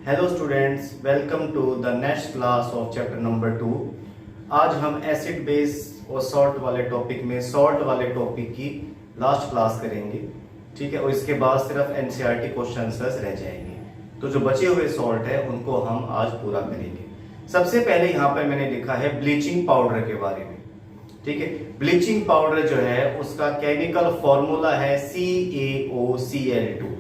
Hello students, welcome to the next class of chapter number 2। आज हम acid base और salt वाले topic में सॉल्ट वाले टॉपिक की लास्ट क्लास करेंगे। ठीक है, और इसके बाद सिर्फ एनसीईआरटी क्वेश्चन आंसर्स रह जाएंगे। तो जो बचे हुए सॉल्ट है उनको हम आज पूरा करेंगे। सबसे पहले यहाँ पर मैंने लिखा है ब्लीचिंग पाउडर के बारे में। ठीक है, ब्लीचिंग पाउडर जो है उसका केमिकल फॉर्मूला है CaOCl2।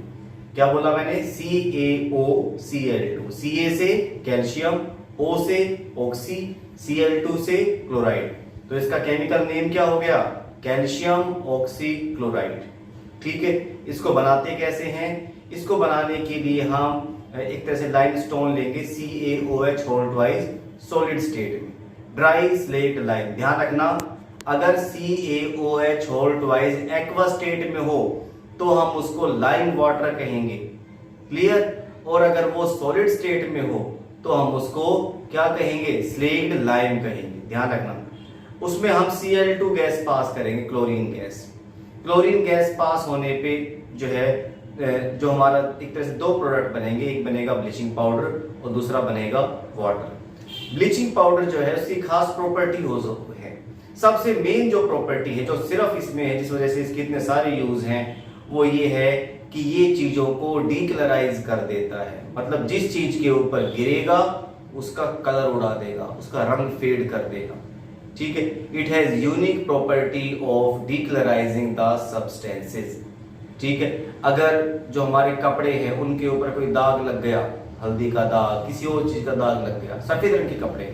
क्या बोला मैंने? CaOCl2। Ca से कैल्शियम, O से ऑक्सी, Cl2 से क्लोराइड। तो इसका केमिकल नेम क्या हो गया? Calcium oxy chloride. ठीक है, इसको बनाते कैसे हैं? इसको बनाने के लिए हम एक तरह से लाइमस्टोन लेंगे CaOH whole twice solid state में, ड्राई स्लेट लाइम। ध्यान रखना, अगर CaOH whole twice aqua state में हो तो हम उसको लाइम वाटर कहेंगे। क्लियर? और अगर वो सॉलिड स्टेट में हो तो हम उसको क्या कहेंगे? स्लेट लाइम कहेंगे। ध्यान रखना, उसमें हम Cl2 गैस पास करेंगे, chlorine gas. Chlorine gas pass होने पे जो है जो हमारा एक तरह से दो प्रोडक्ट बनेंगे, एक बनेगा ब्लीचिंग पाउडर और दूसरा बनेगा वाटर। ब्लीचिंग पाउडर जो है उसकी खास प्रॉपर्टी है, सबसे मेन जो प्रॉपर्टी है जो सिर्फ इसमें है, जिस वजह से इसके इतने सारे यूज हैं, वो ये है कि ये चीजों को डीकलराइज कर देता है। मतलब जिस चीज के ऊपर गिरेगा उसका कलर उड़ा देगा, उसका रंग फेड कर देगा। ठीक है, it has unique property of डीकलराइजिंग the substances. ठीक है, अगर जो हमारे कपड़े हैं उनके ऊपर कोई दाग लग गया, हल्दी का दाग, किसी और चीज का दाग लग गया, सफेद रंग के कपड़े,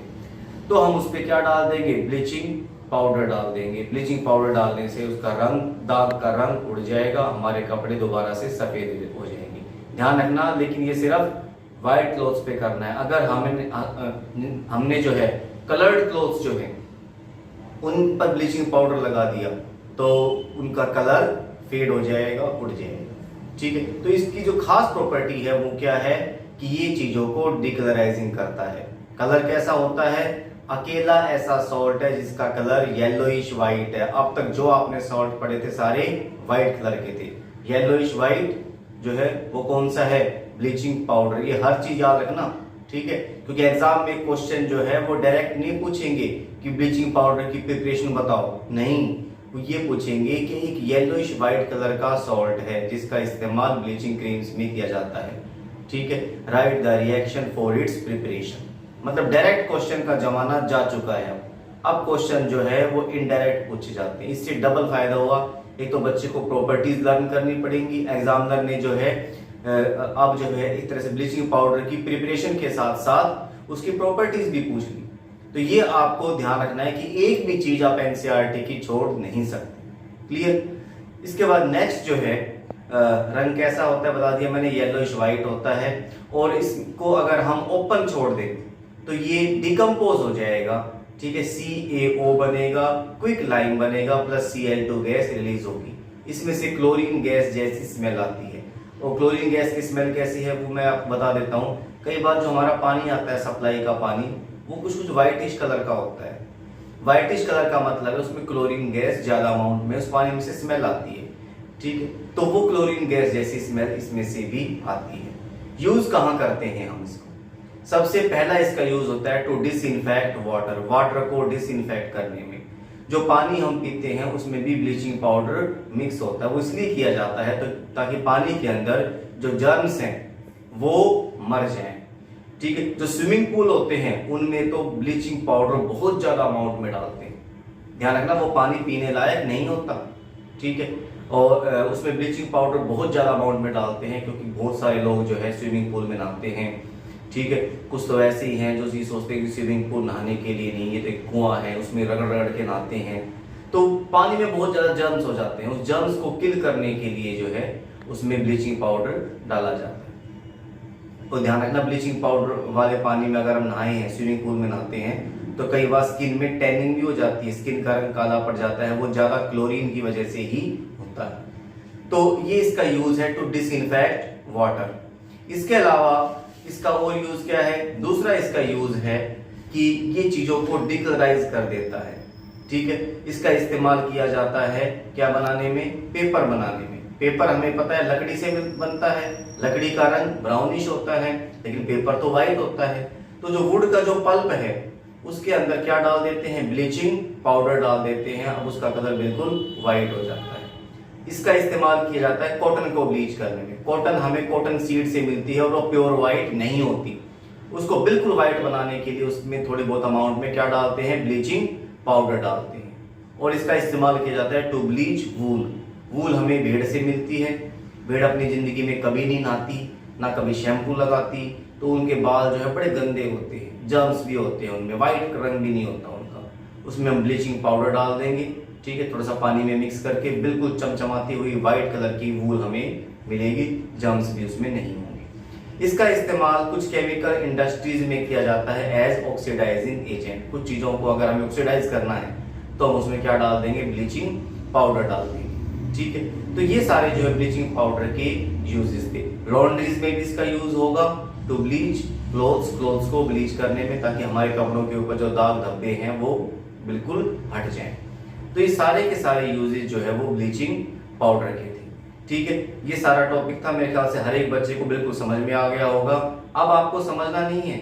तो हम उस पर क्या डाल देंगे? ब्लीचिंग पाउडर डाल देंगे। ब्लीचिंग पाउडर डालने से उसका रंग, दाग का रंग उड़ जाएगा, हमारे कपड़े दोबारा से सफेद हो जाएंगे। ध्यान रखना, लेकिन ये सिर्फ व्हाइट क्लॉथ्स पे करना है। अगर हमने जो है कलर्ड क्लॉथ्स जो है उन पर ब्लीचिंग पाउडर लगा दिया तो उनका कलर फेड हो जाएगा, उड़ जाएगा। ठीक है, तो इसकी जो खास प्रॉपर्टी है वो क्या है कि ये चीजों को डिकलराइजिंग करता है। कलर कैसा होता है? अकेला ऐसा सॉल्ट है जिसका कलर येलोइश व्हाइट है। अब तक जो आपने सॉल्ट पढ़े थे सारे व्हाइट कलर के थे। येलोइश व्हाइट जो है वो कौन सा है? Bleaching powder. ये हर चीज याद रखना, ठीक है, क्योंकि एग्जाम में क्वेश्चन जो है वो डायरेक्ट नहीं पूछेंगे कि ब्लीचिंग पाउडर की प्रिपरेशन बताओ, नहीं, वो ये पूछेंगे कि एक येलोइश व्हाइट कलर का सॉल्ट है जिसका इस्तेमाल ब्लीचिंग क्रीम्स में किया जाता है। ठीक है, right the reaction for its preparation. मतलब डायरेक्ट क्वेश्चन का जमाना जा चुका है। अब क्वेश्चन जो है वो इनडायरेक्ट पूछे जाते हैं। इससे डबल फायदा हुआ, एक तो बच्चे को प्रॉपर्टीज लर्न करनी पड़ेंगी। एग्जामिनर ने जो है अब जो है एक तरह से ब्लीचिंग पाउडर की प्रिपरेशन के साथ साथ उसकी प्रॉपर्टीज भी पूछ ली। तो ये आपको ध्यान रखना है कि एक भी चीज आप एनसीईआरटी की छोड़ नहीं सकते। क्लियर? इसके बाद नेक्स्ट जो है रंग कैसा होता है बता दिया मैंने, येलोइश व्हाइट होता है। और इसको अगर हम ओपन छोड़ दें तो ये डिकम्पोज हो जाएगा। ठीक है, CaO बनेगा, क्विक लाइम बनेगा, प्लस Cl2 गैस रिलीज होगी। इसमें से क्लोरीन गैस जैसी स्मेल आती है। और क्लोरीन गैस की स्मेल कैसी है वो मैं आपको बता देता हूँ। कई बार जो हमारा पानी आता है, सप्लाई का पानी, वो कुछ व्हाइटिश कलर का होता है। व्हाइटिश कलर का मतलब है उसमें क्लोरीन गैस ज्यादा अमाउंट में उस पानी में से स्मेल आती है। ठीक है, तो वो क्लोरीन गैस जैसी स्मेल इसमें से भी आती है। यूज कहाँ करते हैं हम इसको? सबसे पहला इसका यूज होता है टू डिसइंफेक्ट वाटर। वाटर को डिसइंफेक्ट करने में जो पानी हम पीते हैं उसमें भी ब्लीचिंग पाउडर मिक्स होता है। वो इसलिए किया जाता है तो ताकि पानी के अंदर जो जर्म्स हैं वो मर जाएं। ठीक है, जो स्विमिंग पूल होते हैं उनमें तो ब्लीचिंग पाउडर बहुत ज्यादा अमाउंट में डालते हैं। ध्यान रखना, वो पानी पीने लायक नहीं होता। ठीक है, और उसमें ब्लीचिंग पाउडर बहुत ज्यादा अमाउंट में डालते हैं क्योंकि बहुत सारे लोग जो है स्विमिंग पूल में नहाते हैं। ठीक है, कुछ तो ऐसे ही हैं जो ये सोचते हैं कि स्विमिंग पूल नहाने के लिए नहीं, ये तो एक कुआं है, उसमें रगड़ रगड़ के नहाते हैं, तो पानी में बहुत ज्यादा जर्म्स हो जाते हैं। उस जर्म्स को किल करने के लिए जो है उसमें ब्लीचिंग पाउडर डाला जाता है। तो ध्यान रखना, ब्लीचिंग पाउडर वाले पानी में अगर हम नहाए हैं, स्विमिंग पूल में नहाते हैं, तो कई बार स्किन में टैनिंग भी हो जाती है, स्किन का रंग काला पड़ जाता है, वो ज्यादा क्लोरीन की वजह से ही होता है। तो ये इसका यूज है टू डिसइंफेक्ट वाटर। इसके अलावा इसका और यूज क्या है? दूसरा इसका यूज है कि ये चीजों को डिकलराइज कर देता है। ठीक है, इसका इस्तेमाल किया जाता है क्या बनाने में? पेपर बनाने में। पेपर हमें पता है लकड़ी से बनता है, लकड़ी का रंग ब्राउनिश होता है, लेकिन पेपर तो व्हाइट होता है। तो जो वुड का जो पल्प है उसके अंदर क्या डाल देते हैं, ब्लीचिंग पाउडर डाल देते हैं, अब उसका कलर बिल्कुल व्हाइट हो जाता है। इसका इस्तेमाल किया जाता है कॉटन को ब्लीच करने में। कॉटन हमें कॉटन सीड से मिलती है और वो प्योर व्हाइट नहीं होती। उसको बिल्कुल व्हाइट बनाने के लिए उसमें थोड़ी बहुत अमाउंट में क्या डालते हैं, ब्लीचिंग पाउडर डालते हैं। और इसका इस्तेमाल किया जाता है टू ब्लीच वूल। वूल हमें भेड़ से मिलती है। भेड़ अपनी जिंदगी में कभी नहीं नहाती, ना कभी शैम्पू लगाती, तो उनके बाल जो है बड़े गंदे होते हैं, जर्म्स भी होते हैं उनमें, व्हाइट रंग भी नहीं होता उनका। उसमें हम ब्लीचिंग पाउडर डाल देंगे, ठीक है, थोड़ा सा पानी में मिक्स करके बिल्कुल चमचमाती हुई व्हाइट कलर की वूल हमें मिलेगी, जर्म्स भी उसमें नहीं होंगे। इसका इस्तेमाल कुछ केमिकल इंडस्ट्रीज में किया जाता है एज ऑक्सीडाइजिंग एजेंट। कुछ चीजों को अगर हमें ऑक्सीडाइज करना है तो हम उसमें क्या डाल देंगे, ब्लीचिंग पाउडर डाल देंगे, ठीक है। तो ये सारे जो है ब्लीचिंग पाउडर के यूजेस थे। लॉन्ड्रीज में भी इसका यूज होगा टू ब्लीच क्लोथ्स को ब्लीच करने में, ताकि हमारे कपड़ों के ऊपर जो दाग धब्बे हैं वो बिल्कुल हट जाएं। तो ये सारे के सारे यूजेस जो है वो ब्लीचिंग पाउडर के थे, ठीक है। ये सारा टॉपिक था, मेरे ख्याल से हर एक बच्चे को बिल्कुल समझ में आ गया होगा। अब आपको समझना नहीं है,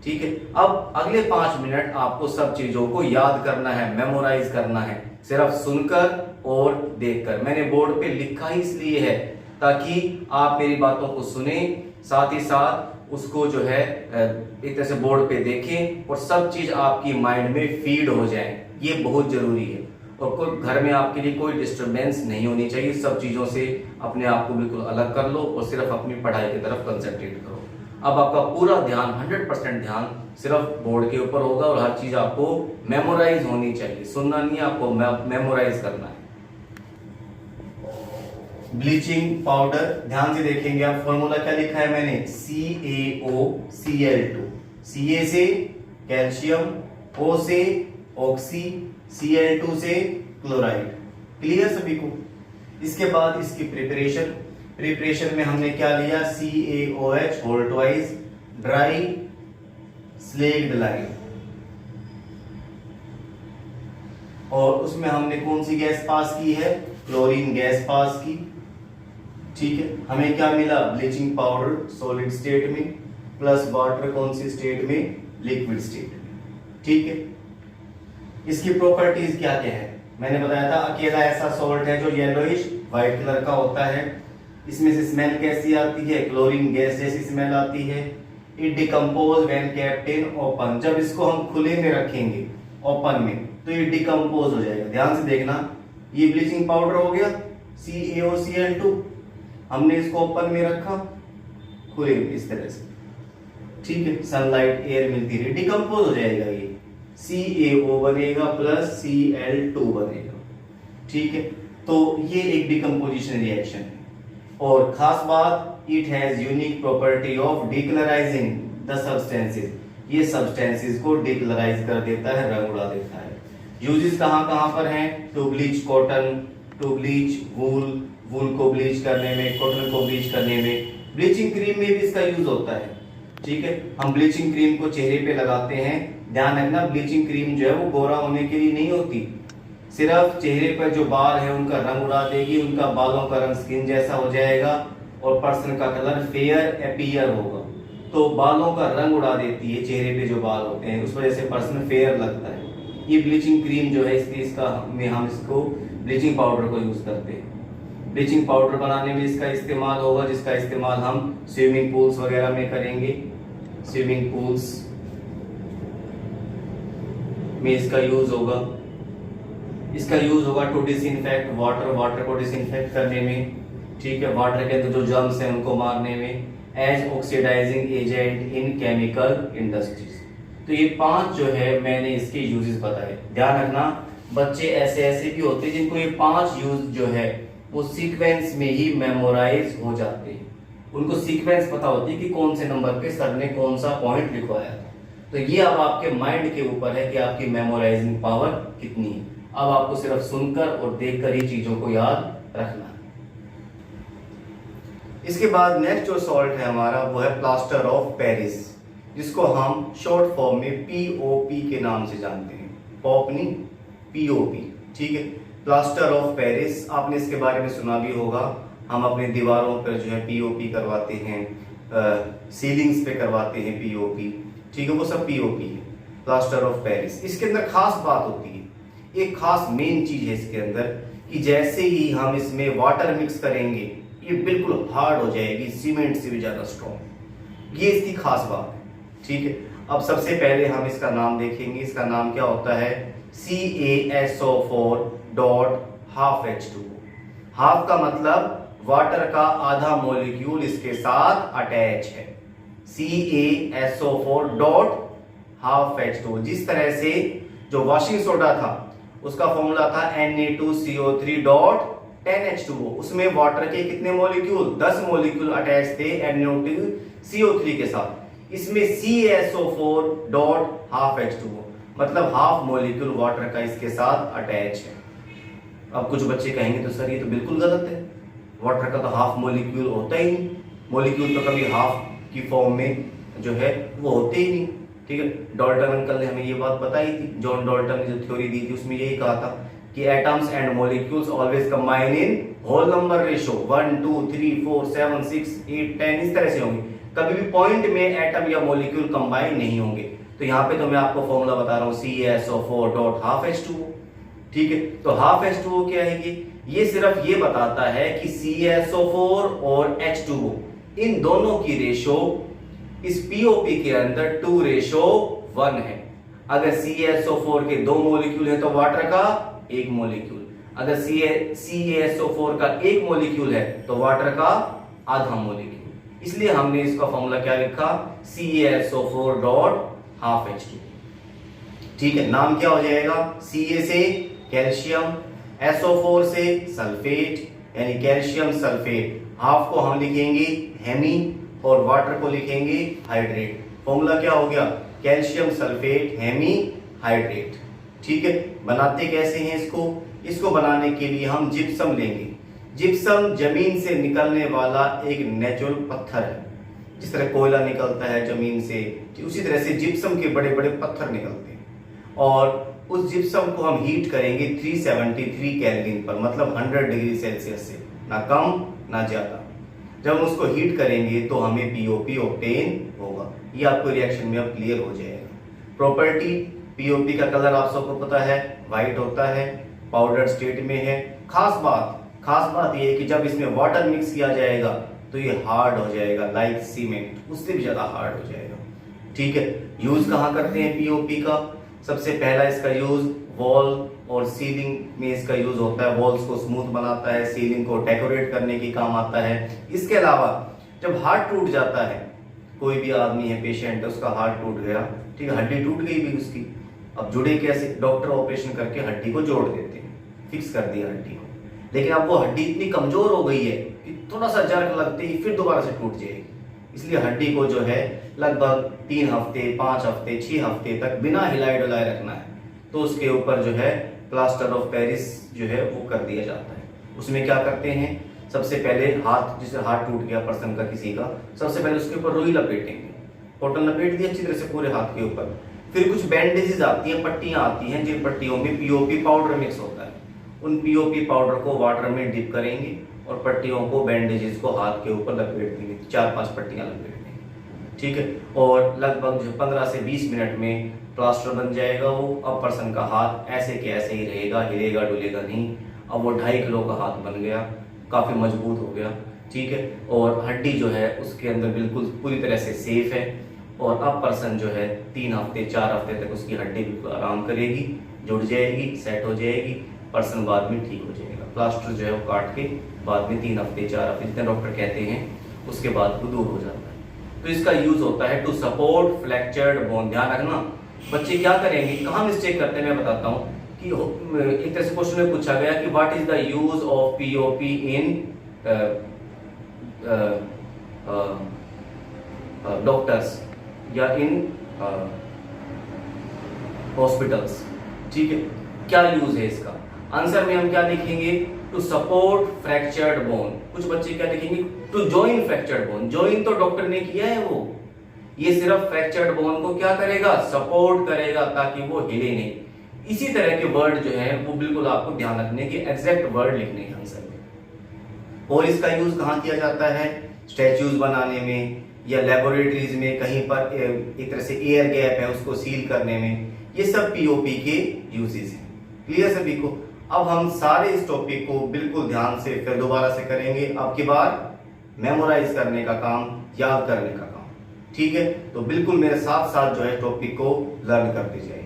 ठीक है। अब अगले 5 मिनट आपको सब चीजों को याद करना है, मेमोराइज करना है, सिर्फ सुनकर और देखकर। मैंने बोर्ड पे लिखा ही इसलिए है ताकि आप मेरी बातों को सुने, साथ ही साथ उसको जो है एक तरह से बोर्ड पे देखें और सब चीज आपकी माइंड में फीड हो जाए। ये बहुत जरूरी है। और कोई घर में आपके लिए कोई डिस्टरबेंस नहीं होनी चाहिए। सब चीजों से अपने आप को बिल्कुल अलग कर लो और सिर्फ अपनी पढ़ाई की तरफ कंसंट्रेट करो। अब आपका पूरा ध्यान 100% ध्यान सिर्फ बोर्ड के ऊपर होगा और हर चीज आपको मेमोराइज होनी चाहिए। सुनना नहीं, आपको मेमोराइज करना है। ब्लीचिंग पाउडर ध्यान से देखेंगे आप, फॉर्मूला क्या लिखा है मैंने, CaOCl2। Ca से कैल्शियम, O से ऑक्सी, Cl2 से क्लोराइड। क्लियर सभी को। इसके बाद इसकी प्रिपरेशन में हमने क्या लिया, CaOH whole twice dry slaked lime, और उसमें हमने कौन सी गैस पास की है, क्लोरीन गैस पास की, ठीक है। हमें क्या मिला, ब्लीचिंग पाउडर सॉलिड स्टेट में प्लस वाटर कौन सी स्टेट में, लिक्विड स्टेट में, ठीक है। इसकी प्रॉपर्टीज क्या क्या है, मैंने बताया था अकेला ऐसा सॉल्ट है जो येलोइश व्हाइट कलर का होता है। इसमें से स्मेल कैसी आती है, क्लोरीन गैस जैसी स्मेल आती है। It decompose when kept in open, जब इसको हम खुले में रखेंगे ओपन में तो ये डिकम्पोज हो जाएगा। ध्यान से देखना, ये ब्लीचिंग पाउडर हो गया CaOCl2, हमने इसको ओपन में रखा खुले में इस तरह से, ठीक है। सनलाइट एयर मिलती है, डिकम्पोज हो जाएगा, ये CaO बनेगा प्लस Cl2 बनेगा, ठीक है। तो ये एक डिकम्पोजिशन रिएक्शन है। और खास बात, it has unique property of decolourising the substances, ये सब्सटेंसेस को डिकलराइज कर देता है, रंग उड़ा देता है। यूजेस कहां कहां पर हैं, to bleach cotton, to bleach wool, wool को ब्लीच करने में, कॉटन को ब्लीच करने में, ब्लीचिंग क्रीम में भी इसका यूज होता है, ठीक है। हम ब्लीचिंग क्रीम को चेहरे पे लगाते हैं, ध्यान रखना ब्लीचिंग क्रीम जो है वो गोरा होने के लिए नहीं होती, सिर्फ चेहरे पर जो बाल है उनका रंग उड़ा देगी, उनका बालों का रंग स्किन जैसा हो जाएगा और पर्सन का कलर फेयर अपीयर होगा। तो बालों का रंग उड़ा देती है, चेहरे पे जो बाल होते हैं उस वजह से पर्सन फेयर लगता है। ये ब्लीचिंग क्रीम जो है इसलिए इसका में हम इसको ब्लीचिंग पाउडर को यूज करते हैं। ब्लीचिंग पाउडर बनाने में इसका इस्तेमाल होगा, जिसका इस्तेमाल हम स्विमिंग पूल्स वगैरह में करेंगे। स्विमिंग पूल्स में इसका यूज होगा, इसका यूज होगा टू डिसइंफेक्ट वाटर, वाटर को डिसइंफेक्ट करने में, ठीक है, वाटर के अंदर जो जर्म्स हैं उनको मारने में, as oxidising agent in chemical industries. तो ये 5 जो है मैंने इसके यूजेस बताए। ध्यान रखना, बच्चे ऐसे ऐसे भी होते हैं जिनको ये 5 यूज जो है वो सीक्वेंस में ही मेमोराइज हो जाते हैं। उनको सीक्वेंस पता होती है कि कौन से नंबर पे सर ने कौन सा पॉइंट लिखवाया था। तो ये अब आपके माइंड के ऊपर है कि आपकी मेमोराइजिंग पावर कितनी है। अब आपको सिर्फ सुनकर और देखकर ही चीजों को याद रखना है। इसके बाद नेक्स्ट जो सॉल्ट है हमारा वो है प्लास्टर ऑफ पेरिस, जिसको हम शॉर्ट फॉर्म में POP के नाम से जानते हैं। पॉप नहीं, POP, ठीक है। प्लास्टर ऑफ पेरिस, आपने इसके बारे में सुना भी होगा। हम अपने दीवारों पर जो है पीओपी करवाते हैं, सीलिंग्स पे करवाते हैं पीओपी, ठीक है, वो सब पीओपी है, प्लास्टर ऑफ पेरिस। इसके अंदर खास बात होती है, एक खास मेन चीज है इसके अंदर कि जैसे ही हम इसमें वाटर मिक्स करेंगे ये बिल्कुल हार्ड हो जाएगी, सीमेंट से भी ज्यादा स्ट्रॉन्ग। ये इसकी खास बात है, ठीक है। अब सबसे पहले हम इसका नाम देखेंगे। इसका नाम क्या होता है? CaSO4 dot half H2O। Half का मतलब वाटर का आधा मॉलिक्यूल इसके साथ अटैच है। CaSO4 dot half H2O। जिस तरह से जो वॉशिंग सोडा था उसका फॉर्मूला था Na2CO3 डॉट 10H2O, उसमें वाटर के कितने मॉलिक्यूल? 10 मॉलिक्यूल अटैच थे Na2CO3 के साथ। इसमें CaSO4 डॉट हाफ H2O, मतलब हाफ मॉलिक्यूल वाटर का इसके साथ अटैच है। अब कुछ बच्चे कहेंगे तो सर ये तो बिल्कुल गलत है, वाटर का तो हाफ मॉलिक्यूल होता ही नहीं, मॉलिक्यूल तो कभी हाफ की फॉर्म में जो है वो होते ही नहीं, ठीक है। डाल्टन अंकल ने हमें ये बात बताई थी, जॉन डाल्टन ने जो थ्योरी दी थी उसमें यही कहा था कि atoms and molecules always combine in whole number ratio 1 2 3 4 7 6 8 10 इस तरह से होंगे, कभी भी पॉइंट में एटम या मॉलिक्यूल कंबाइन नहीं होंगे। तो यहाँ पे तो मैं आपको फॉर्मूला बता रहा हूँ CaSO4 डॉट हाफ H2O, ठीक है। तो हाफ H2O क्या है? ये सिर्फ ये बताता है कि CaSO4 और H2O इन दोनों की रेशो इस पीओपी के अंदर 2:1 है। अगर CaSO4 के 2 मॉलिक्यूल है तो वाटर का 1 मॉलिक्यूल, अगर CaSO4 का 1 मॉलिक्यूल है तो वाटर का आधा मॉलिक्यूल। इसलिए हमने इसका फॉर्मूला क्या लिखा? CaSO4 डॉट हाफ H2O, ठीक है। नाम क्या हो जाएगा? Ca से कैल्शियम, SO4 से सल्फेट यानी कैल्शियम सल्फेट, हाफ को हम लिखेंगे हेमी और वाटर को लिखेंगे हाइड्रेट। फॉर्मूला क्या हो गया? कैल्शियम सल्फेट हेमी हाइड्रेट, ठीक है। बनाते कैसे हैं इसको? इसको बनाने के लिए हम जिप्सम लेंगे। जिप्सम जमीन से निकलने वाला एक नेचुरल पत्थर है, जिस तरह कोयला निकलता है जमीन से, उसी तरह से जिप्सम के बड़े बड़े पत्थर निकलते हैं। और उस जिप्सम को हम हीट करेंगे 373 केल्विन पर, मतलब 100 डिग्री सेल्सियस से, ना कम ना ज्यादा। जब हम उसको हीट करेंगे तो हमें पीओपी ऑब्टेन होगा। ये आपको रिएक्शन में अब क्लियर हो जाएगा। प्रॉपर्टी पीओपी का कलर आप सबको पता है, व्हाइट होता है, पाउडर स्टेट में है। खास बात ये है कि जब इसमें वाटर मिक्स किया जाएगा तो ये हार्ड हो जाएगा, लाइक सीमेंट, उससे भी ज्यादा हार्ड हो जाएगा, ठीक है। यूज कहाँ करते हैं पीओपी का? सबसे पहला इसका यूज वॉल और सीलिंग में इसका यूज होता है। वॉल्स को स्मूथ बनाता है, सीलिंग को डेकोरेट करने के काम आता है। इसके अलावा जब हार्ट टूट जाता है, कोई भी आदमी है, पेशेंट है, उसका हार्ट टूट गया, ठीक है, हड्डी टूट गई भी उसकी, अब जुड़े कैसे? डॉक्टर ऑपरेशन करके हड्डी को जोड़ देते हैं, फिक्स कर दिया हड्डी को। लेकिन अब वो हड्डी इतनी कमजोर हो गई है कि थोड़ा सा जर्क लगते ही फिर दोबारा से टूट जाएगी। इसलिए हड्डी को जो है लगभग 3 हफ्ते 5 हफ्ते 6 हफ्ते तक बिना हिलाए डुलाए रखना है। तो उसके ऊपर जो है प्लास्टर ऑफ पेरिस जो है वो कर दिया जाता है। उसमें क्या करते हैं? सबसे पहले हाथ, जिसे हाथ टूट गया पर्सन का किसी का, सबसे पहले उसके ऊपर रुई लपेटेंगे, कॉटन लपेट दी अच्छी तरह से पूरे हाथ के ऊपर। फिर कुछ बैंडेजेस आती हैं, पट्टियां आती हैं, जिन पट्टियों में पीओपी पाउडर मिक्स होता है। उन पीओपी पाउडर को वाटर में डिप करेंगे और पट्टियों को, बैंडेजेस को हाथ के ऊपर लपेट देंगे, 4-5 पट्टियां लपेट देंगे, ठीक है। और लगभग 15 से 20 मिनट में प्लास्टर बन जाएगा वो। अब पर्सन का हाथ ऐसे के ऐसे ही रहेगा, हिलेगा डुलेगा नहीं। अब वो 2.5 किलो का हाथ बन गया, काफी मजबूत हो गया, ठीक है। और हड्डी जो है उसके अंदर बिल्कुल पूरी तरह से सेफ है। और अब पर्सन जो है 3 हफ्ते 4 हफ्ते तक उसकी हड्डी बिल्कुल आराम करेगी, जुड़ जाएगी, सेट हो जाएगी, पर्सन बाद में ठीक हो जाएगा। प्लास्टर जो है वो काट के बाद में 3 हफ्ते 4 हफ्ते जितने डॉक्टर कहते हैं उसके बाद वो दूर हो जाता है। तो इसका यूज होता है टू सपोर्ट फ्रैक्चर्ड बोन। ध्यान रखना बच्चे क्या करेंगे, कहाँ मिस्टेक करते हैं मैं बताता हूँ कि एक तरह से क्वेश्चन में पूछा गया कि what is the use of POP in doctors या इन हॉस्पिटल्स, ठीक है, क्या यूज है इसका? आंसर में हम क्या लिखेंगे? To support fractured bone. कुछ बच्चे क्या लिखेंगे? To join fractured bone. Join तो डॉक्टर ने किया है, वो ये सिर्फ फ्रैक्चर्ड बोन को क्या करेगा? सपोर्ट करेगा ताकि वो हिले नहीं। इसी तरह के वर्ड जो है वो बिल्कुल आपको ध्यान रखने के एग्जैक्ट वर्ड लिखने हैं आंसर में। और इसका यूज कहाँ किया जाता है? स्टैच्यूज बनाने में या लेबोरेटरीज में, कहीं पर एक तरह से एयर गैप है उसको सील करने में, ये सब पीओपी के यूजेस हैं। क्लियर सभी को? अब हम सारे इस टॉपिक को बिल्कुल ध्यान से फिर दोबारा से करेंगे। अब की बार मेमोराइज करने का काम, याद करने का काम, ठीक है? तो बिल्कुल मेरे साथ साथ जो है टॉपिक को लर्न करते जाएंगे।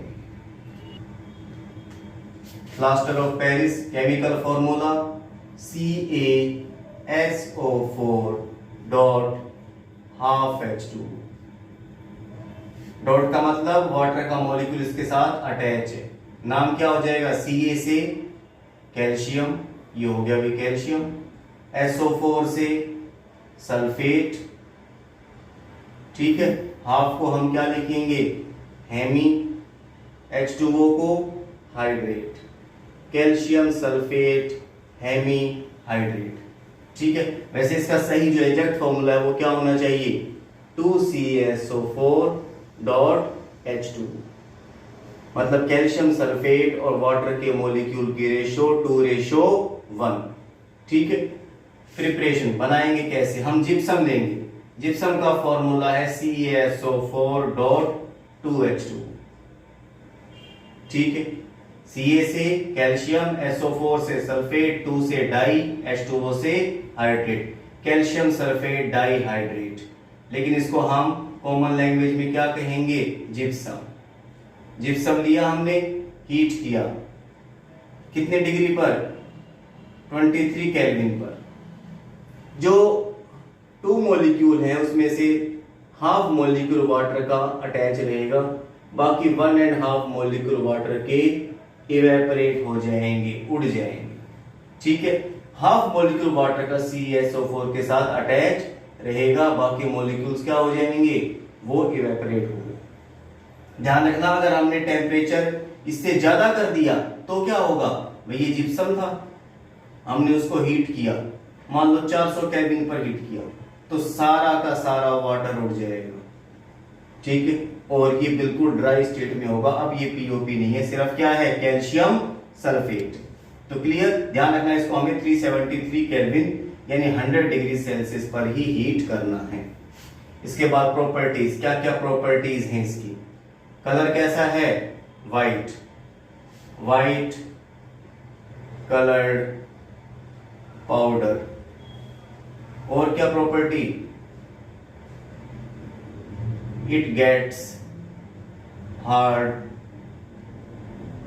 Plaster of Paris chemical formula CaSO4 dot half H2। Dot का मतलब वाटर का मॉलिक्यूल इसके साथ अटैच है। नाम क्या हो जाएगा? Ca से कैल्शियम, ये हो गया भी कैल्शियम, SO4 से सल्फेट, ठीक है? हाफ को हम क्या लिखेंगे? हेमी, H2O को hydrate, calcium sulphate hemi hydrate, ठीक है? वैसे इसका सही जो एग्जैक्ट फॉर्मूला है वो क्या होना चाहिए? 2CaSO4 डॉट H2, मतलब कैल्शियम सल्फेट और वाटर के मॉलिक्यूल की रेशो 2:1, ठीक है? प्रिपरेशन बनाएंगे कैसे? हम जिप्सम लेंगे। जिप्सम का फॉर्मूला है CaSO4 डॉट 2H2, ठीक है? Ca से कैल्शियम, SO4 से सल्फेट, 2 से डाई, H2O से hydrate, calcium sulphate di hydrate. लेकिन इसको हम कॉमन लैंग्वेज में क्या कहेंगे? जिप्सम। जिप्सम लिया हमने, हीट किया, कितने डिग्री पर? 23 केल्विन पर। जो 2 मॉलिक्यूल है उसमें से हाफ मॉलिक्यूल वाटर का अटैच रहेगा, बाकी 1.5 मॉलिक्यूल वाटर के इवेपोरेट हो जाएंगे, उड़ जाएंगे, ठीक है? हाफ मॉलिक्यूल वाटर का CaSO4 के साथ अटैच रहेगा, बाकी मॉलिक्यूल्स क्या हो जाएंगे? वो इवेपोरेट हो गए। ध्यान रखना, अगर हमने टेम्परेचर इससे ज्यादा कर दिया तो क्या होगा? भाई ये जिप्सम था, हमने उसको हीट किया, मान लो 400 केल्विन पर हीट किया, तो सारा का सारा वाटर उड़ जाएगा, ठीक है? और ये बिल्कुल ड्राई स्टेट में होगा। अब ये पीओपी नहीं है, सिर्फ क्या है? Calcium sulphate. तो क्लियर? ध्यान रखना, इसको हमें 373 केल्विन यानी 100 डिग्री सेल्सियस पर ही हीट करना है। इसके बाद प्रॉपर्टीज, क्या क्या प्रॉपर्टीज हैं इसकी? कलर कैसा है? White, white coloured powder. और क्या प्रॉपर्टी? इट गेट्स हार्ड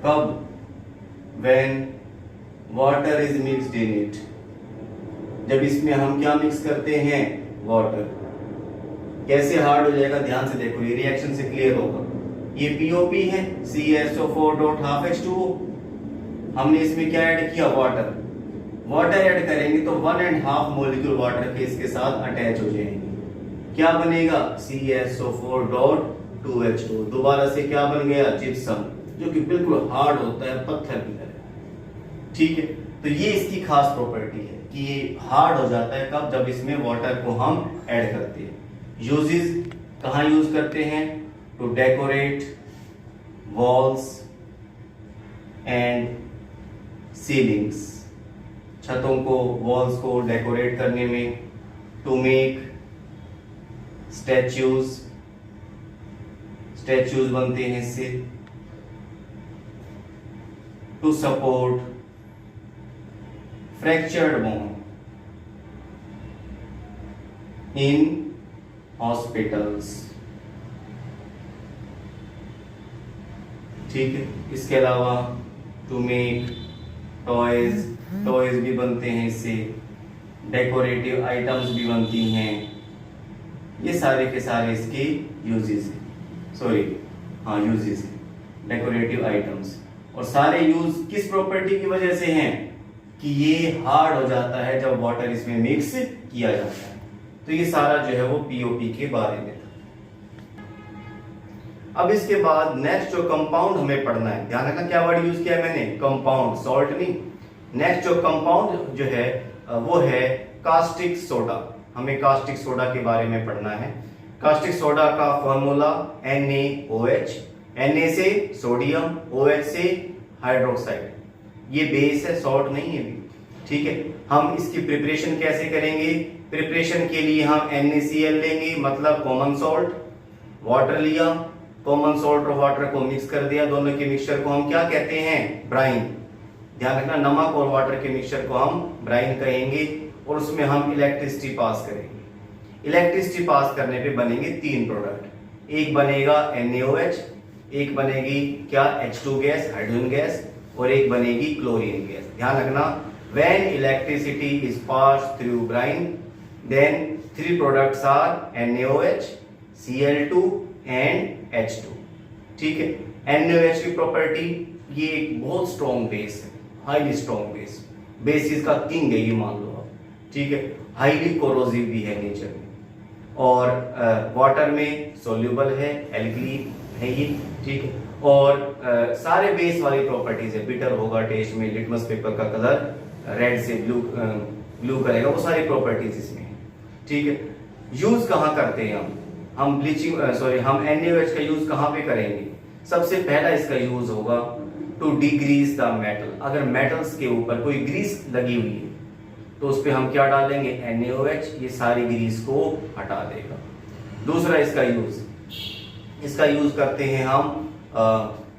कब? When water is mixed in it, जब इसमें हम क्या मिक्स करते हैं? वाटर। कैसे हार्ड हो जाएगा? ध्यान से देखो, ये रिएक्शन से क्लियर होगा। ये पीओपी है, CaSO4 डॉट हाफ H2O। हमने इसमें क्या ऐड किया? वाटर। वाटर ऐड करेंगे तो 1.5 मॉलिक्यूल वाटर के इसके साथ अटैच हो जाएंगे। क्या बनेगा? CaSO4 dot 2H2। दोबारा से क्या बन गया? जिप्सम, जो कि बिल्कुल हार्ड होता है, पत्थर की तरह, ठीक है? तो ये इसकी खास प्रॉपर्टी है कि ये हार्ड हो जाता है कब? जब इसमें वाटर को हम ऐड करते हैं। यूजेस कहाँ यूज करते हैं? To decorate walls and ceilings, छतों को, वॉल्स को डेकोरेट करने में। टू मेक स्टैच्यूज, स्टैच्यूज बनते हैं इससे। To support fractured bone in hospitals, ठीक है? इसके अलावा टू मेक टॉयज, टॉयज भी बनते हैं इससे, डेकोरेटिव आइटम्स भी बनती हैं। ये सारे के सारे इसके यूजेस हैं, सॉरी हाँ यूजेस हैं, डेकोरेटिव आइटम्स। और सारे यूज किस प्रॉपर्टी की वजह से हैं? कि ये हार्ड हो जाता है जब वाटर इसमें मिक्स किया जाता है। तो ये सारा जो है वो पीओपी के बारे में था। अब इसके बाद नेक्स्ट जो कंपाउंड हमें पढ़ना है, ध्यान रखना क्या वर्ड यूज किया है मैंने? कंपाउंड, सॉल्ट नहीं। नेक्स्ट जो कंपाउंड जो है वो है कास्टिक सोडा। हमें कास्टिक सोडा के बारे में पढ़ना है। कास्टिक सोडा का फॉर्मूला NaOH, Na से सोडियम, OH से हाइड्रोक्साइड। ये बेस है, सॉल्ट नहीं है भी। ठीक है। हम इसकी प्रिपरेशन कैसे करेंगे? प्रिपरेशन के लिए हम NaCl लेंगे, मतलब कॉमन सॉल्ट, वाटर लिया, कॉमन सॉल्ट और वाटर को मिक्स कर दिया, दोनों के मिक्सचर को हम क्या कहते हैं? ब्राइन। ध्यान रखना, नमक और वाटर के मिक्सचर को हम ब्राइन कहेंगे, और उसमें हम इलेक्ट्रिसिटी पास करेंगे। इलेक्ट्रिसिटी पास करने पे बनेंगे 3 प्रोडक्ट, एक बनेगा NaOH, एक बनेगी क्या? H2 गैस, हाइड्रोजन गैस, और एक बनेगी क्लोरीन गैस। ध्यान रखना, when electricity is passed through brine, then 3 products are NaOH, Cl2 and H2। ठीक है। NaOH की प्रॉपर्टी, ये एक बहुत स्ट्रॉन्ग बेस है, हाईली स्ट्रॉन्ग बेस, बेस इसका किंग है ये मान लो आप। ठीक है। हाईली कोरोसिव भी है नेचर में, और वाटर में सोल्यूबल है, एल्कली है ये। ठीक है। और सारे बेस वाली प्रॉपर्टीज है, बिटर होगा टेस्ट में, लिटमस पेपर का कलर रेड से ब्लू करेगा, वो सारी प्रॉपर्टीज इसमें है। ठीक है। यूज कहाँ करते हैं हम ब्लीचिंग हम NaOH का यूज कहाँ पे करेंगे? सबसे पहला इसका यूज होगा टू डिग्रीज द मेटल। अगर मेटल्स के ऊपर कोई ग्रीस लगी हुई है तो उस पर हम क्या डालेंगे? NaOH, ये सारी ग्रीस को हटा देगा। दूसरा इसका यूज करते हैं हम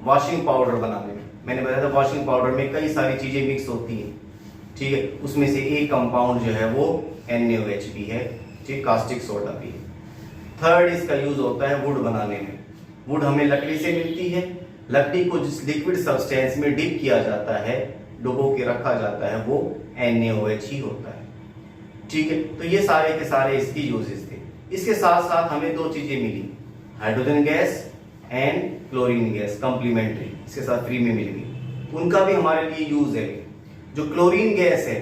वॉशिंग पाउडर बनाने में। मैंने बताया था वॉशिंग पाउडर में कई सारी चीजें मिक्स होती हैं। ठीक है। उसमें से एक कंपाउंड जो है वो NaOH भी है, ठीक, कास्टिक सोडा भी है। थर्ड इसका यूज होता है वुड बनाने में। वुड हमें लकड़ी से मिलती है, लकड़ी को जिस लिक्विड सब्सटेंस में डिप किया जाता है, डुबो के रखा जाता है, वो NaOH ही होता है। ठीक है। तो ये सारे के सारे इसके यूजेस थे। इसके साथ साथ हमें 2 चीजें मिली, hydrogen gas and chlorine gas, complementary, इसके साथ फ्री में मिल गई। उनका भी हमारे लिए यूज है। जो क्लोरीन गैस है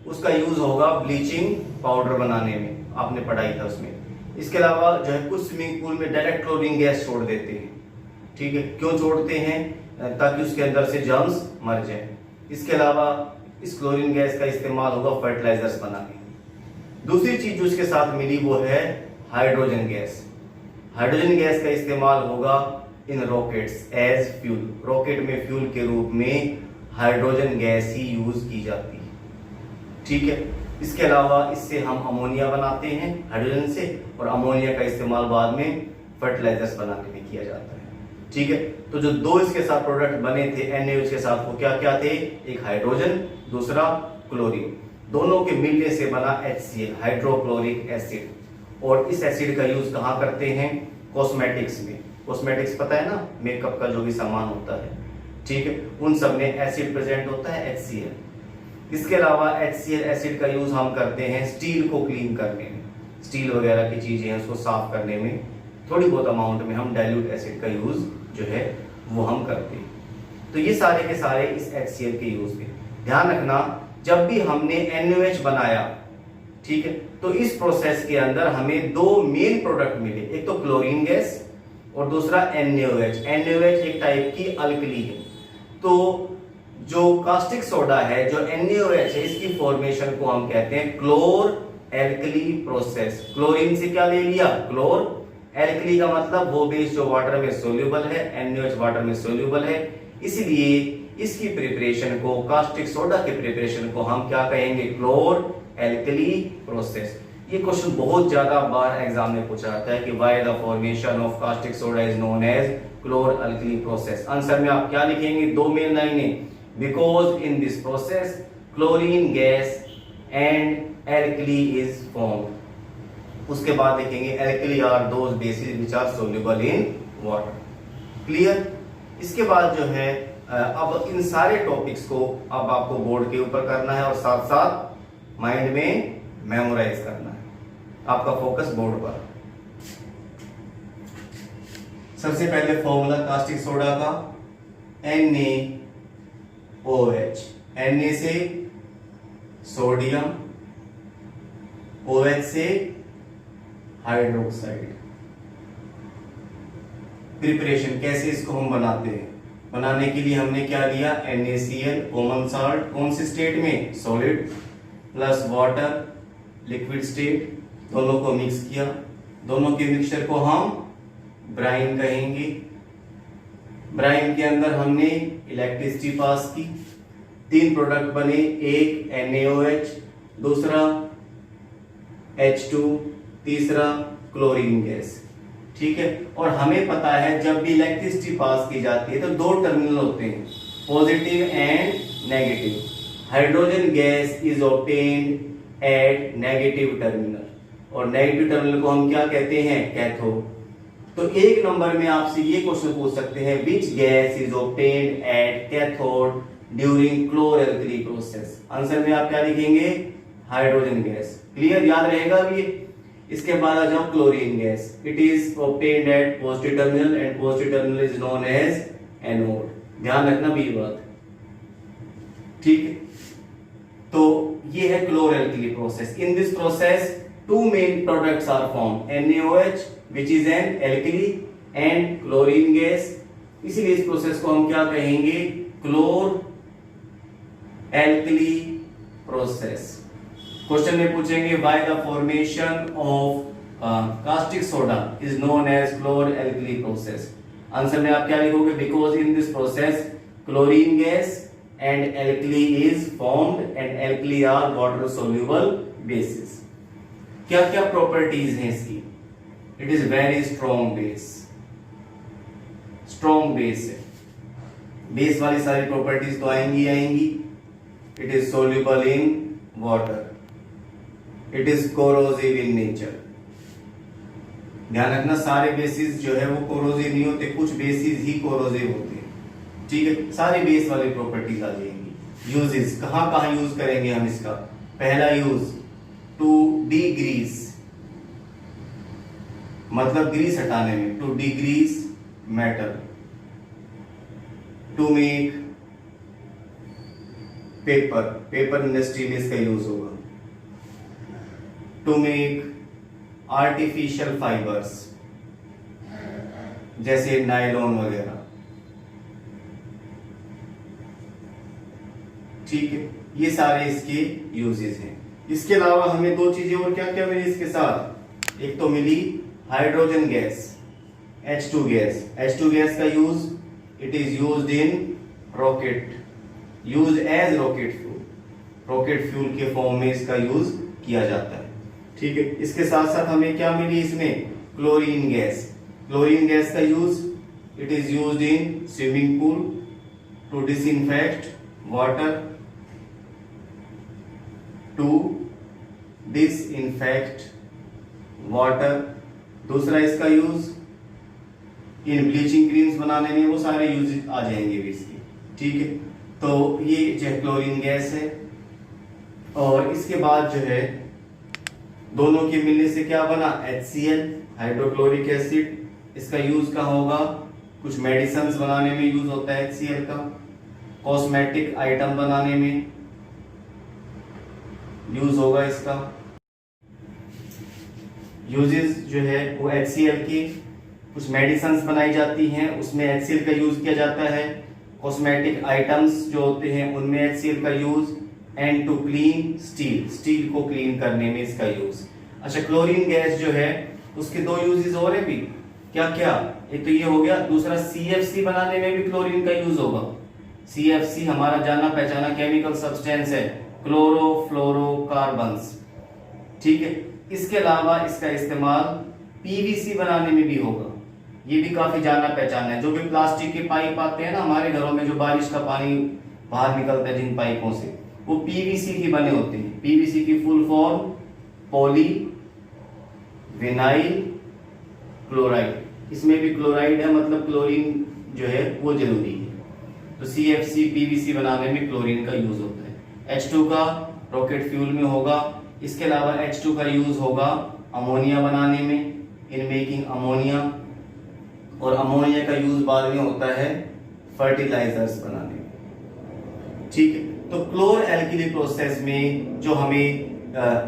उसका यूज होगा ब्लीचिंग पाउडर बनाने में, आपने पढ़ाई था उसमें। इसके अलावा जो है कुछ स्विमिंग पूल में डायरेक्ट क्लोरीन गैस छोड़ देते हैं। ठीक है। क्यों छोड़ते हैं? ताकि उसके अंदर से जर्म्स मर जाए। इसके अलावा इस क्लोरीन गैस का इस्तेमाल होगा फर्टिलाइजर्स बनाने में। दूसरी चीज जो इसके साथ मिली वो है हाइड्रोजन गैस। हाइड्रोजन गैस का इस्तेमाल होगा इन रॉकेट्स एज फ्यूल। रॉकेट में फ्यूल के रूप में हाइड्रोजन गैस ही यूज की जाती है। ठीक है। इसके अलावा इससे हम अमोनिया बनाते हैं हाइड्रोजन से, और अमोनिया का इस्तेमाल बाद में फर्टिलाइजर्स बनाने में किया जाता है। ठीक है। तो जो 2 इसके साथ प्रोडक्ट बने थे NaOH के साथ, वो क्या क्या थे? एक हाइड्रोजन, दूसरा क्लोरीन। दोनों के मिलने से बना HCl, हाइड्रोक्लोरिक एसिड। और इस एसिड का यूज कहाँ करते हैं? कॉस्मेटिक्स में। कॉस्मेटिक्स पता है ना, मेकअप का जो भी सामान होता है। ठीक है। उन सब में एसिड प्रेजेंट होता है, HCl। इसके अलावा HCl एसिड का यूज हम करते हैं स्टील को क्लीन करने में। स्टील वगैरह की चीजें हैं उसको साफ करने में थोड़ी बहुत अमाउंट में हम डाइल्यूट एसिड का यूज जो है वो हम करते हैं। तो ये सारे के सारे इस HCl के यूज पे। ध्यान रखना, जब भी हमने NaOH बनाया, ठीक है, तो इस प्रोसेस के अंदर हमें 2 मेन प्रोडक्ट मिले, एक तो क्लोरीन गैस और दूसरा NaOH। NaOH एक टाइप की अल्कली है। तो जो कास्टिक सोडा है, जो NaOH है, इसकी फॉर्मेशन को हम कहते हैं क्लोर एल्कली प्रोसेस। क्लोरीन से क्या ले लिया? क्लोर। एल्कली का मतलब वो बेस जो वाटर में सोल्यूबल है, NaOH वाटर में सोल्यूबल है, इसलिए इसकी प्रिपरेशन को, कास्टिक सोडा के प्रिपरेशन को हम क्या कहेंगे? Chlor alkali process. ये क्वेश्चन बहुत ज्यादा बार एग्जाम में पूछा जाता है कि why the formation of caustic soda is known as chlor alkali process. Answer में आप क्या लिखेंगे? 2 मेन लाइनें, because in this process chlorine gas and alkali is formed. उसके बाद लिखेंगे alkali are those bases which are soluble in water. Clear? इसके बाद जो है अब इन सारे टॉपिक्स को अब आपको बोर्ड के ऊपर करना है और साथ साथ माइंड में मेमोराइज करना है। आपका फोकस बोर्ड पर। सबसे पहले फॉर्मूला कास्टिक सोडा का NaOH। Na से सोडियम, OH से हाइड्रोक्साइड। प्रिपरेशन कैसे इसको हम बनाते हैं? बनाने के लिए हमने क्या लिया? NaCl कॉमन सॉल्ट, कौन से स्टेट में? Solid, plus water liquid state, दोनों को मिक्स किया। दोनों के मिक्सचर को हम ब्राइन कहेंगे। ब्राइन के अंदर हमने इलेक्ट्रिसिटी पास की, तीन प्रोडक्ट बने, एक NaOH, दूसरा H2, तीसरा क्लोरीन गैस। ठीक है, और हमें पता है जब भी इलेक्ट्रिसिटी पास की जाती है तो दो टर्मिनल होते हैं, positive and negative. Hydrogen gas is obtained at negative terminal, और नेगेटिव टर्मिनल को हम क्या कहते हैं, कैथोड। तो एक नंबर में आपसे ये क्वेश्चन पूछ सकते हैं, which gas is obtained at cathode during chlor alkali process. Answer में आप क्या लिखेंगे, हाइड्रोजन गैस। क्लियर, याद रहेगा अभी। इसके बाद आ जाओ chlorine gas. It is obtained at positive terminal and positive terminal is known as anode. ध्यान रखना भी ये बात, ठीक है। तो ये है chlor alkali process. In this process two main products are formed, NaOH which is an alkali and chlorine gas। इसीलिए इस प्रोसेस को हम क्या कहेंगे, क्लोर एल्कली प्रोसेस। क्वेश्चन में पूछेंगे why the formation of caustic soda is known as chlor alkali process. Answer में आप क्या लिखोगे, because in this process chlorine gas and alkali is formed and alkali are water soluble bases। क्या क्या properties हैं इसकी, it is very strong base, strong base है। Base वाली सारी प्रॉपर्टीज तो आएंगी आएंगी। It is soluble in water, it is corrosive in nature. ध्यान रखना, सारे बेसिस जो है वो कोरोसिव नहीं होते, कुछ बेसिस ही कोरोसिव होते हैं। ठीक है, सारी बेस वाली प्रॉपर्टीज आ जाएंगी। यूजेस, कहां कहां यूज करेंगे हम इसका। पहला यूज, टू डिग्रीज, मतलब ग्रीस हटाने में, to degrease metal, to make paper, paper industry में इसका यूज होगा, टू मेक आर्टिफिशियल फाइबर्स जैसे नायलॉन वगैरह। ठीक है, ये सारे इसके यूजेस हैं। इसके अलावा हमें दो चीजें और क्या क्या मिली इसके साथ। एक तो मिली hydrogen gas, H2 gas. H2 gas का use, it is used in rocket, used as rocket fuel, rocket fuel के फॉर्म में इसका यूज किया जाता है। ठीक है, इसके साथ साथ हमें क्या मिली इसमें, क्लोरीन गैस। क्लोरीन गैस का use, it is used in swimming pool to disinfect water, to disinfect water. दूसरा इसका यूज इन ब्लीचिंग क्रीम्स बनाने में, वो सारे यूज आ जाएंगे भी इसके। ठीक है, तो ये जो क्लोरीन गैस है। और इसके बाद जो है दोनों के मिलने से क्या बना, HCl, हाइड्रोक्लोरिक एसिड। इसका यूज कहाँ होगा, कुछ मेडिसिन बनाने में यूज होता है HCl का, कॉस्मेटिक आइटम बनाने में यूज होगा इसका। यूजेस जो है वो HCl की, कुछ मेडिसिन बनाई जाती हैं उसमें HCl का यूज किया जाता है, कॉस्मेटिक आइटम्स जो होते हैं उनमें HCl का use, and to clean steel, steel को क्लीन करने में इसका यूज। अच्छा, क्लोरीन गैस जो है उसके दो यूजेस और है भी, क्या क्या, एक तो ये हो गया, दूसरा CFC बनाने में भी क्लोरीन का यूज होगा। CFC हमारा जाना पहचाना केमिकल सब्सटेंस है, क्लोरोफ्लोरोकार्बन्स। ठीक है, इसके अलावा इसका इस्तेमाल PVC बनाने में भी होगा, ये भी काफी जाना पहचाना है। जो भी प्लास्टिक के पाइप आते हैं ना हमारे घरों में, जो बारिश का पानी बाहर निकलता है जिन पाइपों से, वो PVC के बने होते हैं। PVC की full form poly vinyl chloride, इसमें भी क्लोराइड है, मतलब क्लोरीन जो है वो जरूरी है। तो CFC PVC बनाने में क्लोरीन का यूज होता है। H2 का रॉकेट फ्यूल में होगा। इसके अलावा H2 का यूज होगा अमोनिया बनाने में, इन मेकिंग अमोनिया। और अमोनिया का यूज बाद में होता है फर्टिलाइजर्स बनाने में। ठीक है, तो क्लोर एल्कली प्रोसेस में जो हमें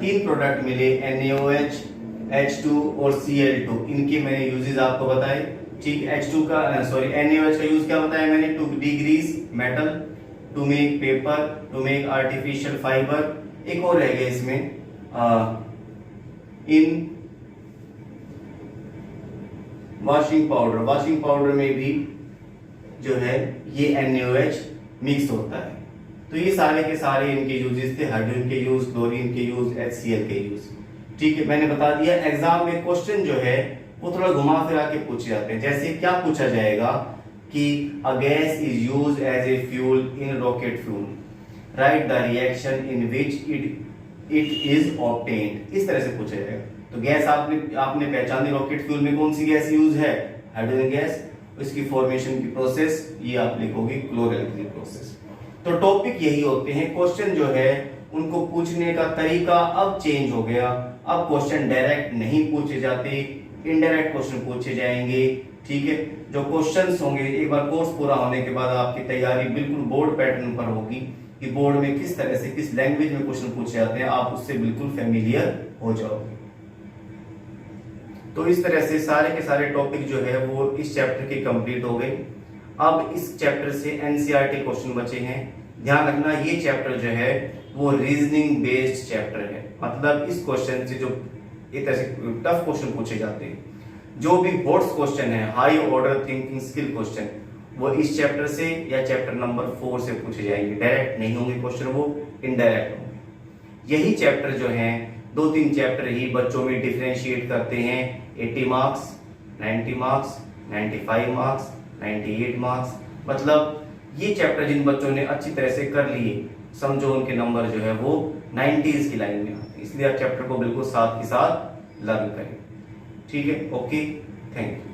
तीन प्रोडक्ट मिले, NaOH, H2 और Cl2, इनके मैंने यूजेस आपको बताए। ठीक, NaOH का यूज क्या बताया मैंने, to degrease metal, to make paper, to make artificial fibre. एक और रह गया इसमें, in washing powder, washing powder में भी जो है ये NaOH मिक्स होता है। तो ये सारे के सारे इनके यूजेस थे, हाइड्रोजन के यूज, क्लोरीन के यूज, HCl के यूज। ठीक है, मैंने बता दिया। एग्जाम में क्वेश्चन जो है वो थोड़ा घुमा फिरा के पूछे जाते हैं। जैसे क्या पूछा जाएगा कि a gas is used as a fuel in rocket fuel, right the reaction in which it is obtained, इस तरह से पूछा जाएगा। तो गैस आपने पहचानी, रॉकेट फ्यूल में कौन सी गैस यूज है, हाइड्रोजन गैस। इसकी फॉर्मेशन की प्रोसेस ये आप लिखोगे क्लोरोएल्केन प्रोसेस। तो टॉपिक यही होते हैं। क्वेश्चन जो है उनको पूछने का तरीका अब चेंज हो गया। अब क्वेश्चन डायरेक्ट नहीं पूछे जाते, इनडायरेक्ट क्वेश्चन पूछे जाएंगे। ठीक है, जो क्वेश्चंस होंगे एक बार कोर्स पूरा होने के बाद आपकी तैयारी बिल्कुल बोर्ड पैटर्न पर होगी कि बोर्ड में किस तरह से, किस लैंग्वेज में क्वेश्चन पूछे जाते हैं, आप उससे बिल्कुल फेमिलियर हो जाओगे। तो इस तरह से सारे के सारे टॉपिक जो है वो इस चैप्टर के कंप्लीट हो गए। अब इस चैप्टर से एनसीईआरटी क्वेश्चन बचे हैं। ध्यान रखना, ये चैप्टर जो है वो रीजनिंग बेस्ड चैप्टर है। मतलब इस क्वेश्चन से जो एक तरह से टफ क्वेश्चन पूछे जाते हैं, जो भी बोर्ड्स क्वेश्चन है, high order thinking skill question, वो इस चैप्टर से या चैप्टर नंबर 4 से पूछे जाएंगे। डायरेक्ट नहीं होंगे क्वेश्चन, वो इनडायरेक्ट होंगे। यही चैप्टर जो है 2-3 चैप्टर ही बच्चों में डिफरेंशिएट करते हैं। 80 मार्क्स, 90 मार्क्स, 95 मार्क्स, 98 मार्क्स। मतलब ये चैप्टर जिन बच्चों ने अच्छी तरह से कर लिए, समझो उनके नंबर जो है वो 90s की लाइन में आते हैं। इसलिए आप चैप्टर को बिल्कुल साथ के साथ लर्न करें। ठीक है, ओके, थैंक यू।